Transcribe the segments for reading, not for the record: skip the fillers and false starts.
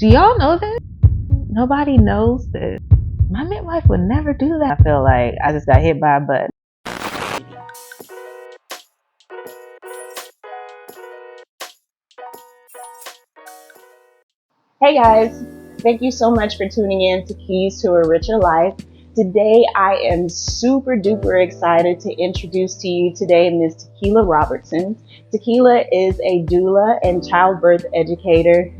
Do y'all know this? Nobody knows this. My midwife would never do that. I feel like I just got hit by a button. Hey guys, thank you so much for tuning in to Keys to a Richer Life. Today I am super duper excited to introduce to you today Ms. Tequila Robertson. Tequila is a doula and childbirth educator.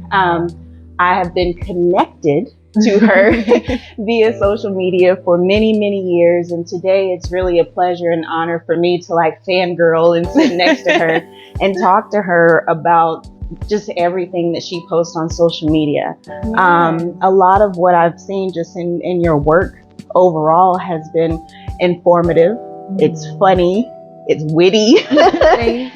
I have been connected to her via social media for many, many years, and today it's really a pleasure and honor for me to fangirl and sit next to her and talk to her about just everything that she posts on social media. A lot of what I've seen just in your work overall has been informative. It's funny. It's witty.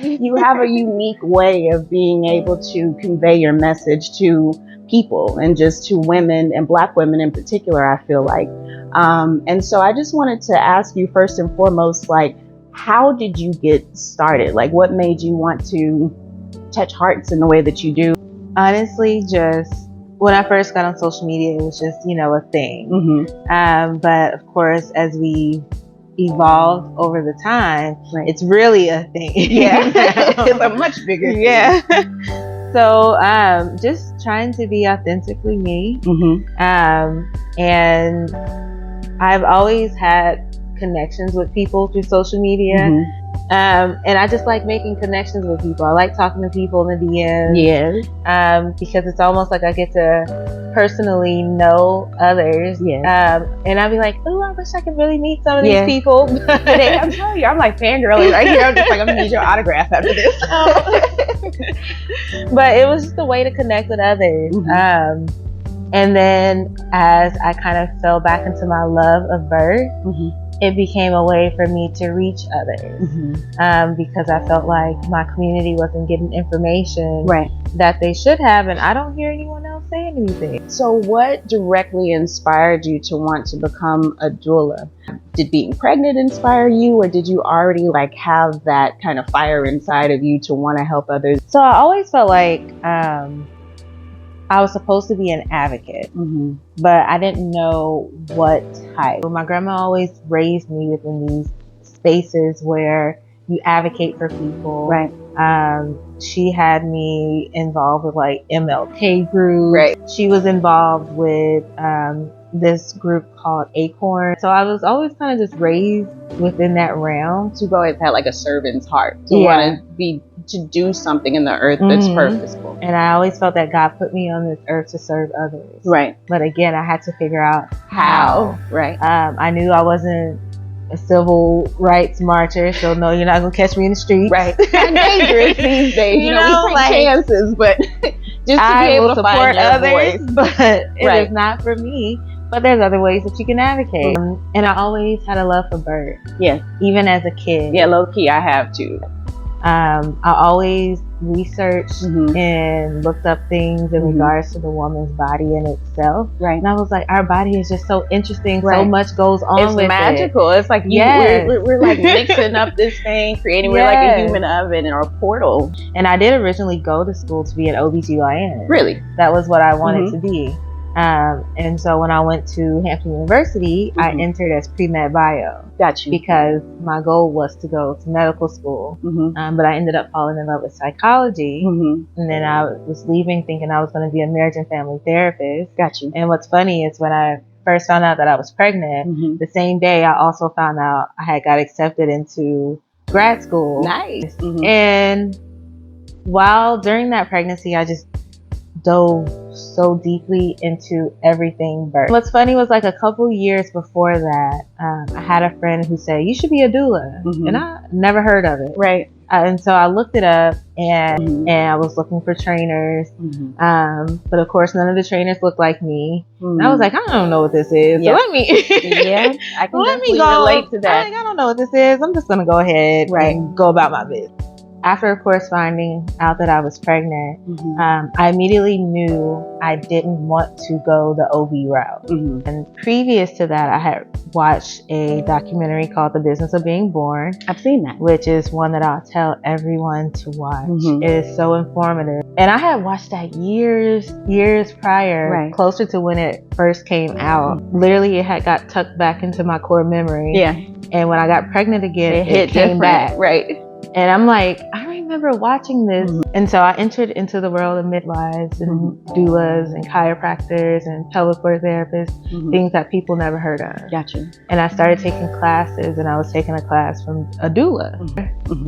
You have a unique way of being able to convey your message to people and just to women, and Black women in particular, I feel like. And so I just wanted to ask you first and foremost, how did you get started? What made you want to touch hearts in the way that you do? Honestly, just when I first got on social media, it was just, a thing. But of course, as we evolve over the time, it's really a thing. Yeah, it's a much bigger thing. Yeah. So just trying to be authentically me. And I've always had connections with people through social media. And I just like making connections with people. I like talking to people in the DMs. Because it's almost like I get to personally know others. And I'd be like, oh, I wish I could really meet some of these people. I'm telling you, I'm fangirling right here. I'm just I'm gonna need your autograph after this. But it was just a way to connect with others. And then as I kind of fell back into my love of birth, it became a way for me to reach others. Because I felt like my community wasn't getting information that they should have, and I don't hear anyone else saying anything. So what directly inspired you to want to become a doula? Did being pregnant inspire you, or did you already have that kind of fire inside of you to want to help others? So I always felt like I was supposed to be an advocate, but I didn't know what type. My grandma always raised me within these spaces where you advocate for people. She had me involved with MLK groups. She was involved with this group called Acorn. So I was always kind of just raised within that realm. You've always had a servant's heart to want to do something in the earth that's purposeful. And I always felt that God put me on this earth to serve others. But again, I had to figure out how. I knew I wasn't a civil rights marcher, so no, you're not gonna catch me in the streets. Dangerous these days. We take chances, but just to be able to support others. But it is not for me. But there's other ways that you can advocate. And I always had a love for birth. Even as a kid. Low key, I have too. I always researched and looked up things in regards to the woman's body in itself. And I was like, our body is just so interesting. So much goes on with it. It's magical. It's we're mixing up this thing, creating, we're like a human oven or a portal. And I did originally go to school to be an OBGYN. Really? That was what I wanted to be. And so when I went to Hampton University, I entered as pre-med bio. Got you. Because my goal was to go to medical school. But I ended up falling in love with psychology. And then I was leaving thinking I was going to be a marriage and family therapist. Got you. And what's funny is when I first found out that I was pregnant, the same day I also found out I had got accepted into grad school. Nice. And during that pregnancy, I just dove so deeply into everything birth. What's funny was a couple years before that, I had a friend who said, you should be a doula. And I never heard of it. And so I looked it up and I was looking for trainers. But of course, none of the trainers looked like me. And I was like, I don't know what this is. So let me, I can definitely relate to that. I don't know what this is. I'm just going to go ahead and go about my business. after, of course, finding out that I was pregnant, I immediately knew I didn't want to go the OB route. And previous to that, I had watched a documentary called The Business of Being Born. I've seen that. Which is one that I'll tell everyone to watch. It is so informative. And I had watched that years prior, closer to when it first came out. Literally, it had got tucked back into my core memory. Yeah. And when I got pregnant again, it came back. Right. And I'm like, I remember watching this. And so I entered into the world of midwives and doulas and chiropractors and pelvic floor therapists, things that people never heard of. Gotcha. And I started taking classes, and I was taking a class from a doula.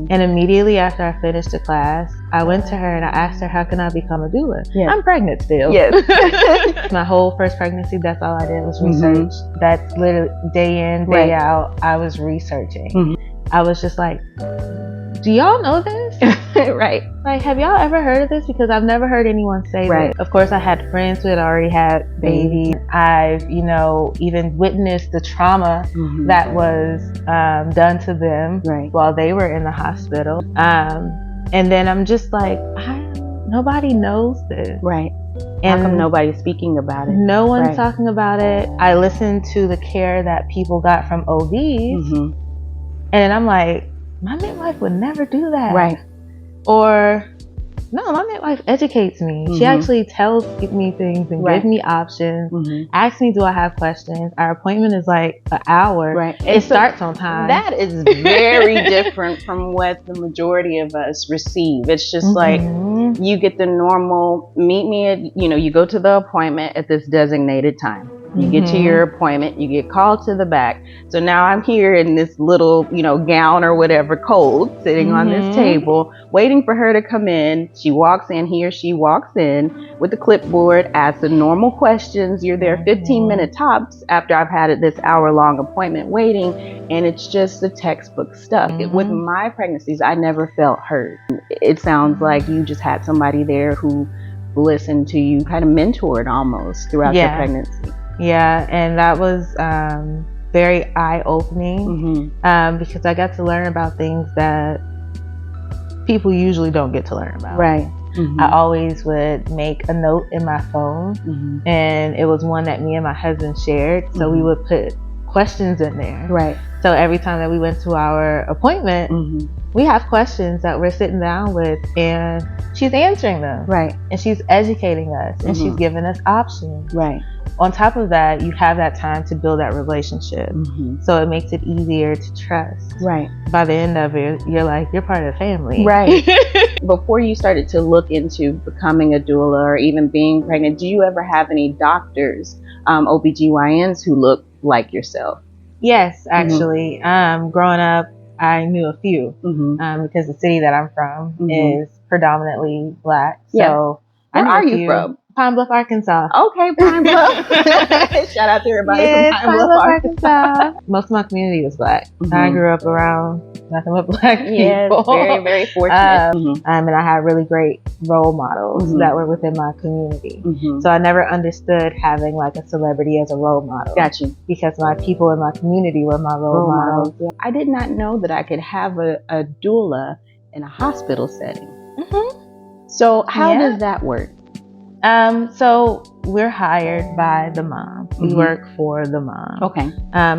And immediately after I finished the class, I went to her and I asked her, how can I become a doula? Yeah. I'm pregnant still. Yes. My whole first pregnancy, that's all I did was research. That's literally day in, day out, I was researching. I was just like, do y'all know this? Right. Like, have y'all ever heard of this? Because I've never heard anyone say this. Of course, I had friends who had already had babies. I've, even witnessed the trauma that was done to them while they were in the hospital. And then I'm just like, nobody knows this. Right. And how come nobody's speaking about it? No one's talking about it. I listened to the care that people got from OBs. And I'm like, my midwife would never do that. Right. Or, no, my midwife educates me. She actually tells me things and gives me options. Asks me, do I have questions? Our appointment is like an hour. Right. It starts on time. That is very different from what the majority of us receive. It's just like, you get the normal, meet me at, you go to the appointment at this designated time. You get to your appointment, you get called to the back. So now I'm here in this little, gown or whatever, cold, sitting on this table, waiting for her to come in. She walks in, he or she walks in with the clipboard, asks the normal questions. You're there 15-minute tops after I've had this hour-long appointment waiting, and it's just the textbook stuff. With my pregnancies, I never felt heard. It sounds like you just had somebody there who listened to you, kind of mentored almost throughout your pregnancy. Yeah, and that was very eye-opening because I got to learn about things that people usually don't get to learn about. Right. I always would make a note in my phone, and it was one that me and my husband shared, so we would put questions in there. Right. So every time that we went to our appointment, we have questions that we're sitting down with, and she's answering them. Right. And she's educating us, and she's giving us options. Right. On top of that, you have that time to build that relationship. So it makes it easier to trust. Right. By the end of it, you're like, you're part of the family. Right. Before you started to look into becoming a doula or even being pregnant, do you ever have any doctors, OBGYNs who look like yourself? Yes, actually. Growing up, I knew a few because the city that I'm from is predominantly Black. So where are you from? Pine Bluff, Arkansas. Okay, Pine Bluff. Shout out to everybody from Pine Bluff, Arkansas. Most of my community is Black. I grew up around nothing but Black people. Yes, very, very fortunate. And I had really great role models that were within my community. So I never understood having like a celebrity as a role model. Got you. Because my people in my community were my role models. Yeah. I did not know that I could have a doula in a hospital setting. So how does that work? So we're hired by the mom. We work for the mom. Okay.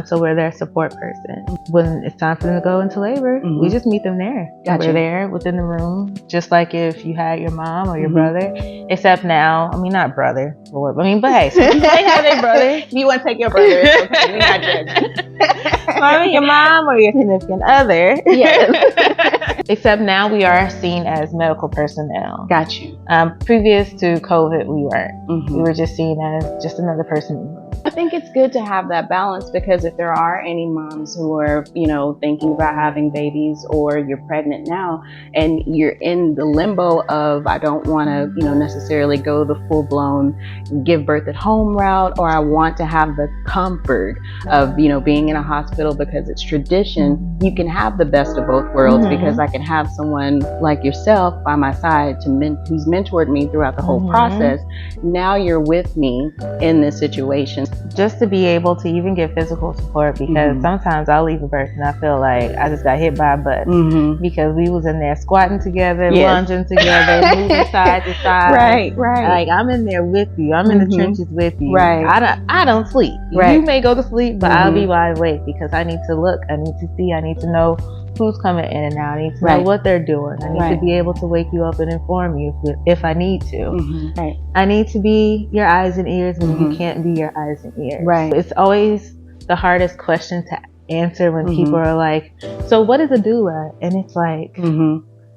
So we're their support person. When it's time for them to go into labor, we just meet them there. Gotcha. We're there within the room, just like if you had your mom or your brother. Except now, not brother, but hey, some people may have their brother. If you want to take your brother, it's okay. We're not judging. Your mom or your significant other. Yes. Except now we are seen as medical personnel. Got you. Previous to COVID, we weren't. We were just seen as just another person. I think it's good to have that balance, because if there are any moms who are, thinking about having babies, or you're pregnant now and you're in the limbo of, I don't want to, necessarily go the full blown give birth at home route, or I want to have the comfort of, being in a hospital because it's tradition, you can have the best of both worlds, because I can have someone like yourself by my side who's mentored me throughout the whole process. Now you're with me in this situation. just to be able to even get physical support, because sometimes I'll leave a birth and I feel like I just got hit by a bus because we was in there squatting together, lunging together, moving side to side. Right. Like, I'm in there with you. I'm in the trenches with you. Right. I don't sleep. Right. You may go to sleep, but I'll be wide awake because I need to look. I need to see. I need to know who's coming in and out. I need to know what they're doing. I need to be able to wake you up and inform you if I need to. Right. I need to be your eyes and ears when you can't be your eyes and ears. Right. It's always the hardest question to answer when people are like, so what is a doula? And it's like,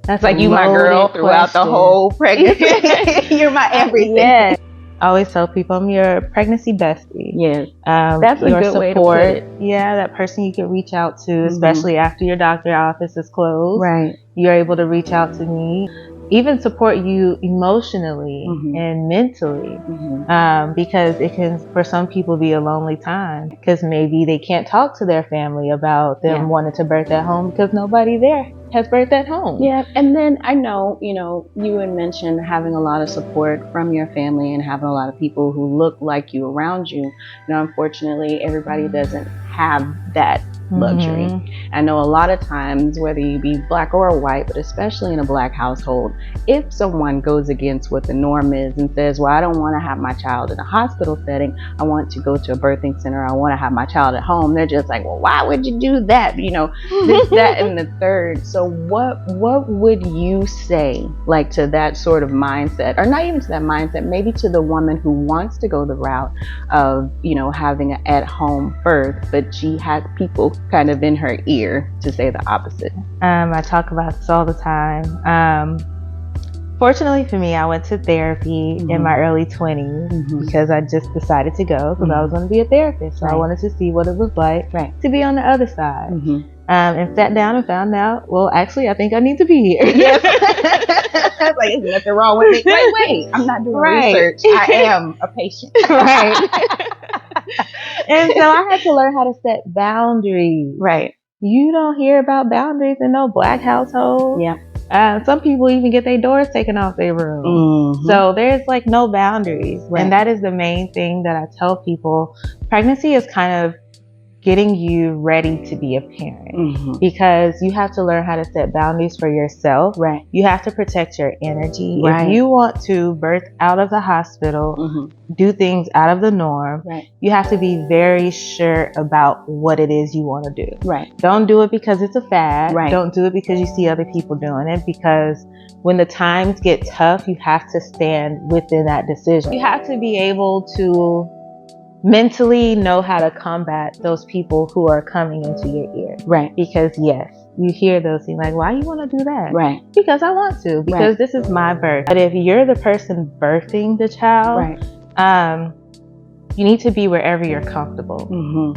that's like, you my girl throughout the whole pregnancy. You're my everything. Yeah. I always tell people I'm your pregnancy bestie. Yes. That's a good way to put it. Yeah, that person you can reach out to, especially after your doctor office is closed. Right. You're able to reach out to me. Even support you emotionally and mentally, because it can, for some people, be a lonely time because maybe they can't talk to their family about them wanting to birth at home because nobody there has birthed at home. Yeah, and then I know, you had mentioned having a lot of support from your family and having a lot of people who look like you around you. Unfortunately, everybody doesn't have that luxury. I know a lot of times, whether you be black or white, but especially in a black household, if someone goes against what the norm is and says, well, I don't want to have my child in a hospital setting, I want to go to a birthing center, I want to have my child at home, they're just like, well, why would you do that? This, that, and the third. So what would you say, like, to that sort of mindset, or not even to that mindset, maybe to the woman who wants to go the route of, having an at-home birth, but she has people kind of in her ear to say the opposite? I talk about this all the time. Fortunately for me, I went to therapy in my early 20s because I just decided to go because I was going to be a therapist. So I wanted to see what it was like to be on the other side. And sat down and found out, well, actually, I think I need to be here. Yes. Like, there's nothing wrong with me. Wait, I'm not doing research. I am a patient. And so I had to learn how to set boundaries. Right. You don't hear about boundaries in no black household. Yeah. Some people even get their doors taken off their room. So there's like no boundaries. And that is the main thing that I tell people. Pregnancy is kind of getting you ready to be a parent because you have to learn how to set boundaries for yourself. Right. You have to protect your energy. Right. If you want to birth out of the hospital, do things out of the norm, you have to be very sure about what it is you want to do. Right. Don't do it because it's a fad. Right. Don't do it because you see other people doing it, because when the times get tough, you have to stand within that decision. You have to be able to mentally know how to combat those people who are coming into your ear. Right. Because yes, you hear those things like, why you want to do that? Right. Because I want to, because this is my birth. But if you're the person birthing the child, you need to be wherever you're comfortable.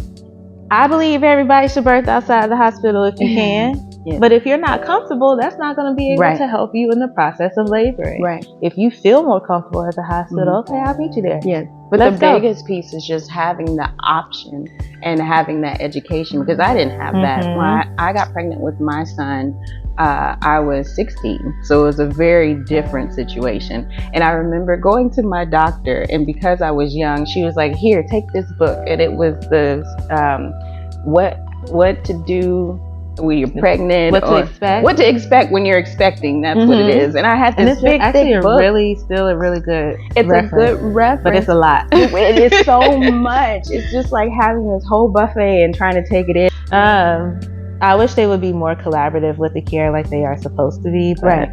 I believe everybody should birth outside the hospital if you can. But if you're not comfortable, that's not going to be able to help you in the process of laboring. Right. If you feel more comfortable at the hospital, okay, I'll meet you there. Yes. But the biggest piece is just having the option and having that education, because I didn't have that. When I got pregnant with my son, I was 16. So it was a very different situation. And I remember going to my doctor, and because I was young, she was like, here, take this book. And it was the what to do when you're pregnant, what to expect when you're expecting. That's what it is. And I had this big thick book. Still a really good it's reference, a good reference, but it's a lot. It is so much. It's just like having this whole buffet and trying to take it in. I wish they would be more collaborative with the care like they are supposed to be, but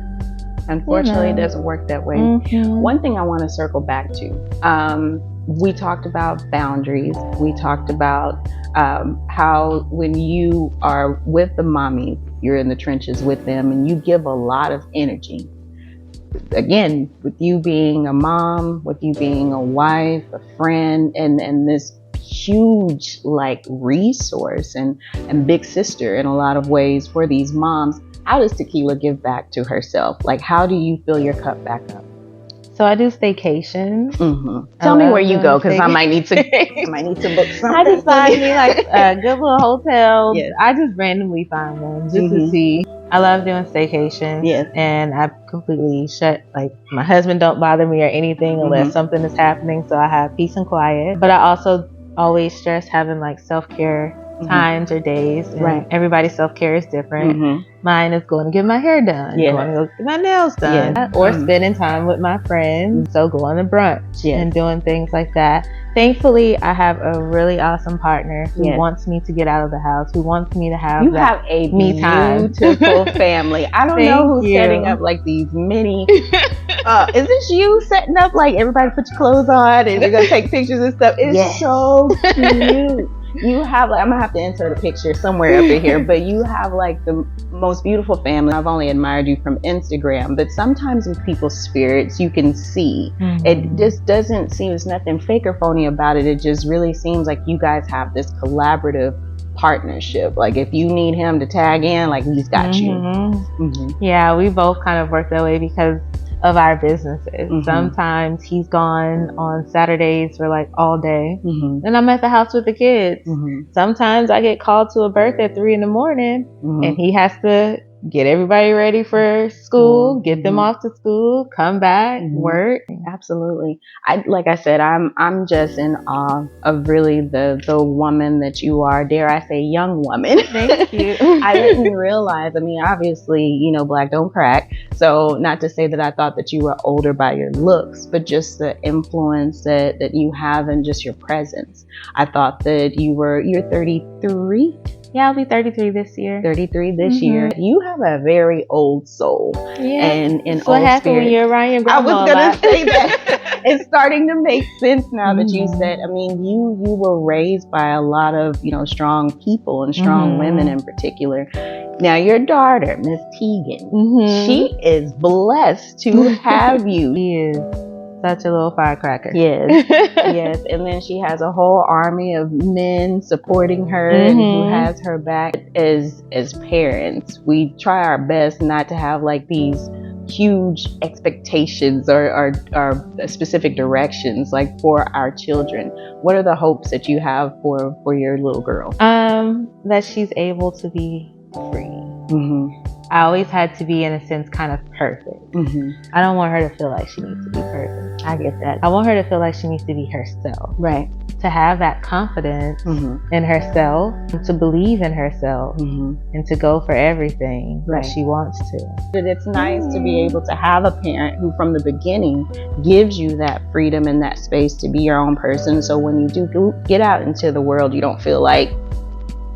unfortunately it doesn't work that way. One thing I want to circle back to, we talked about boundaries. We talked about how when you are with the mommies, you're in the trenches with them and you give a lot of energy. Again, with you being a mom, with you being a wife, a friend, and this huge like resource and big sister in a lot of ways for these moms, how does Tequila give back to herself? Like, how do you fill your cup back up? So I do staycations. Tell me where you go, because I might need to book something. I just find me like good little hotels. I just randomly find them just to see. I love doing staycations. And I completely shut, like, my husband don't bother me or anything unless something is happening, so I have peace and quiet. But I also always stress having like self-care times or days. And Right. everybody's self-care is different. Mm-hmm. Mine is going to get my hair done, Yeah. going to go get my nails done, or spending time with my friends. So going to brunch and doing things like that. Thankfully, I have a really awesome partner who wants me to get out of the house, who wants me to have you have a me time. Beautiful family. I don't know who's setting up like these mini. Is this you setting up like everybody put your clothes on and we're gonna take pictures and stuff? It's so cute. You have like, I'm gonna have to insert a picture somewhere up in here, but you have like the most beautiful family. I've only admired you from Instagram, but sometimes in people's spirits you can see it just doesn't seem, there's nothing fake or phony about it. It just really seems like you guys have this collaborative partnership. Like if you need him to tag in, like he's got you. Yeah, we both kind of work that way because of our businesses. Sometimes he's gone on Saturdays for like all day, and I'm at the house with the kids. Sometimes I get called to a birthday at 3 a.m, and he has to get everybody ready for school, get them off to school, come back, work. Absolutely. Like I said, I'm just in awe of really the woman that you are. Dare I say, young woman. Thank you. I didn't realize. I mean, obviously, you know, black don't crack. So not to say that I thought that you were older by your looks, but just the influence that you have and just your presence. I thought that you're 33. Yeah, I'll be 33 this year. 33 this year. You have a very old soul. Yeah. And That's what happens when you're around your grandma. I was going to say that. It's starting to make sense now that you said, I mean, you were raised by a lot of, you know, strong people and strong women in particular. Now your daughter, Miss Tegan, she is blessed to have you. She is such a little firecracker. Yes, yes. And then she has a whole army of men supporting her and who has her back. As parents, we try our best not to have like these huge expectations or specific directions like for our children. What are the hopes that you have for your little girl? That she's able to be free. I always had to be, in a sense, kind of perfect. I don't want her to feel like she needs to be perfect. I get that. I want her to feel like she needs to be herself. Right. To have that confidence in herself, to believe in herself, and to go for everything that she wants to. It's nice to be able to have a parent who from the beginning gives you that freedom and that space to be your own person. So when you do get out into the world, you don't feel like,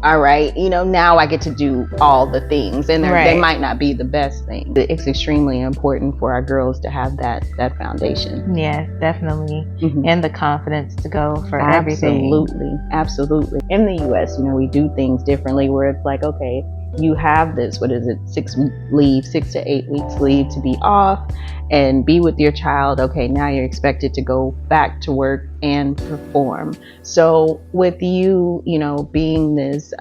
all right, you know, now I get to do all the things, and they might not be the best thing. It's extremely important for our girls to have that foundation. Yes, definitely. And the confidence to go for everything. Absolutely. In the U.S., you know, we do things differently where it's like, okay, you have this, 6 to 8 weeks leave to be off and be with your child. Okay, now you're expected to go back to work and perform. So with you, you know, being this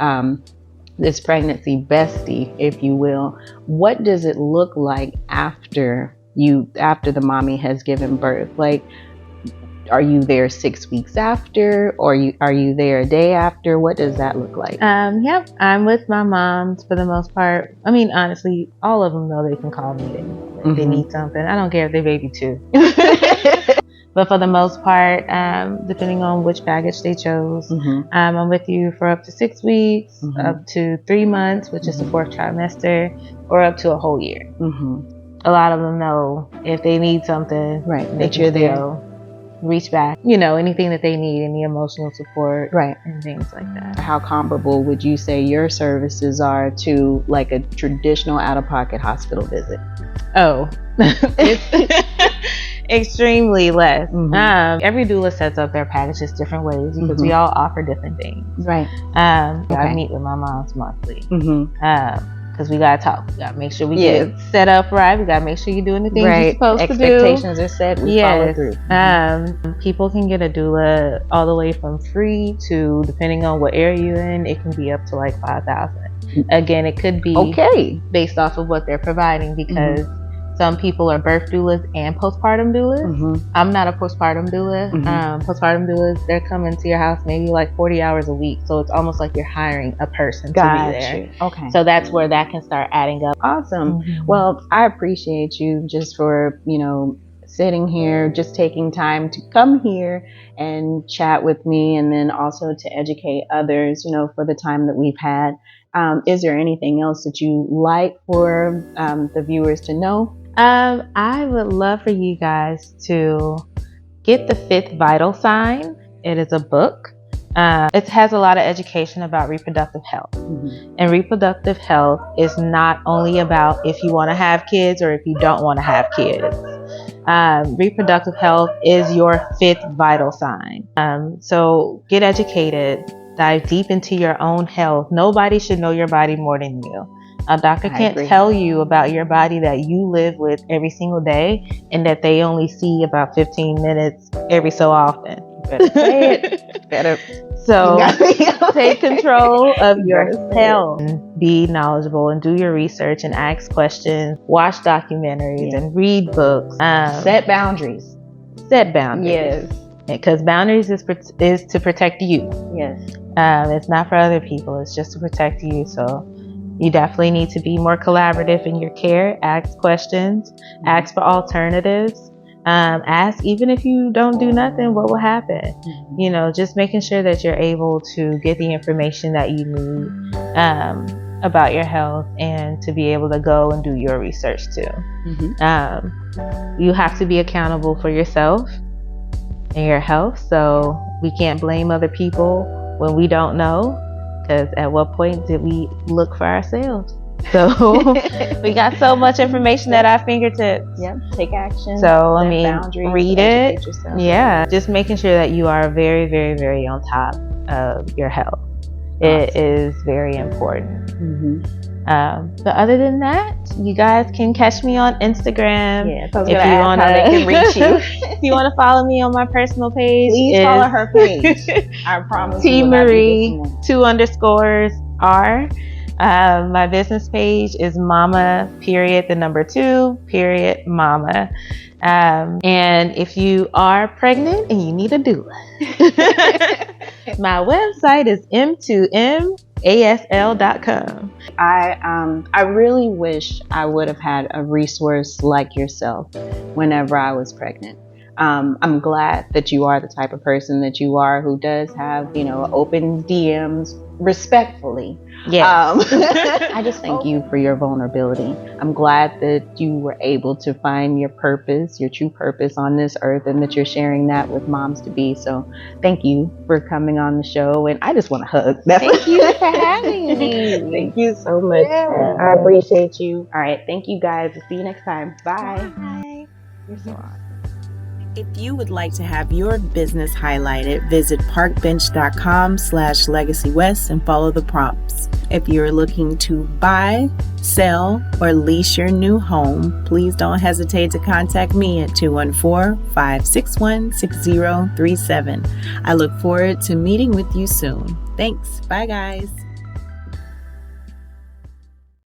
pregnancy bestie, if you will, what does it look like after the mommy has given birth? Like, are you there 6 weeks after, or are you there a day after? What does that look like? Yep, I'm with my moms for the most part. I mean, honestly, all of them know they can call me if they need something. I don't care if they baby too. But for the most part, depending on which baggage they chose, I'm with you for up to 6 weeks, up to 3 months, which is the 4th trimester, or up to a whole year. A lot of them know if they need something, that you're there. Reach back, you know, anything that they need, any emotional support, and things like that. How comparable would you say your services are to like a traditional out-of-pocket hospital visit? Oh, it's extremely less. Every doula sets up their packages different ways because we all offer different things. I meet with my moms monthly. Because we gotta talk. We gotta make sure we get it set up right. We gotta make sure you're doing the things you're supposed to do. Expectations are set. We follow through. People can get a doula all the way from free to, depending on what area you're in, it can be up to like $5,000. Again, it could be based off of what they're providing, because some people are birth doulas and postpartum doulas. I'm not a postpartum doula. Postpartum doulas, they're coming to your house maybe like 40 hours a week. So it's almost like you're hiring a person to be there. Okay. So that's where that can start adding up. Awesome. Well, I appreciate you just for, you know, sitting here, just taking time to come here and chat with me, and then also to educate others, for the time that we've had. Is there anything else that you like for the viewers to know? I would love for you guys to get The Fifth Vital Sign. It is a book. It has a lot of education about reproductive health. Mm-hmm. And reproductive health is not only about if you want to have kids or if you don't want to have kids. Reproductive health is your fifth vital sign. So get educated, dive deep into your own health. Nobody should know your body more than you. A doctor can't tell you about your body that you live with every single day and that they only see about 15 minutes every so often. Better say it. Better. So take control of your health. Be knowledgeable and do your research and ask questions. Watch documentaries and read books. Set boundaries. Yes. Because boundaries is to protect you. Yes. It's not for other people. It's just to protect you. So you definitely need to be more collaborative in your care. Ask questions. Ask for alternatives. Ask, even if you don't do nothing, what will happen? Mm-hmm. Just making sure that you're able to get the information that you need about your health and to be able to go and do your research too. Mm-hmm. You have to be accountable for yourself and your health. So we can't blame other people when we don't know, because at what point did we look for ourselves? So we got so much information at our fingertips. Yep. Take action. So read it. Yeah. Just making sure that you are very, very, very on top of your health. Awesome. It is very important. Mm-hmm. But other than that, you guys can catch me on Instagram. Yeah, so if you want to, they can reach you. If you want to follow me on my personal page, please follow her page. I promise. T Marie 2_R. My business page is mama period the number 2 period mama. And if you are pregnant and you need a doula, my website is m2masl.com. I really wish I would have had a resource like yourself whenever I was pregnant. I'm glad that you are the type of person that you are, who does have, open DMs respectfully. Yeah. I just thank you for your vulnerability. I'm glad that you were able to find your purpose, your true purpose on this earth, and that you're sharing that with moms to be. So thank you for coming on the show. And I just want to hug. Thank you for having me. Thank you so much. Yeah. I appreciate you. All right. Thank you guys. See you next time. Bye. Bye. You're so awesome. If you would like to have your business highlighted, visit parkbench.com/legacywest and follow the prompts. If you're looking to buy, sell, or lease your new home, please don't hesitate to contact me at 214-561-6037. I look forward to meeting with you soon. Thanks. Bye, guys.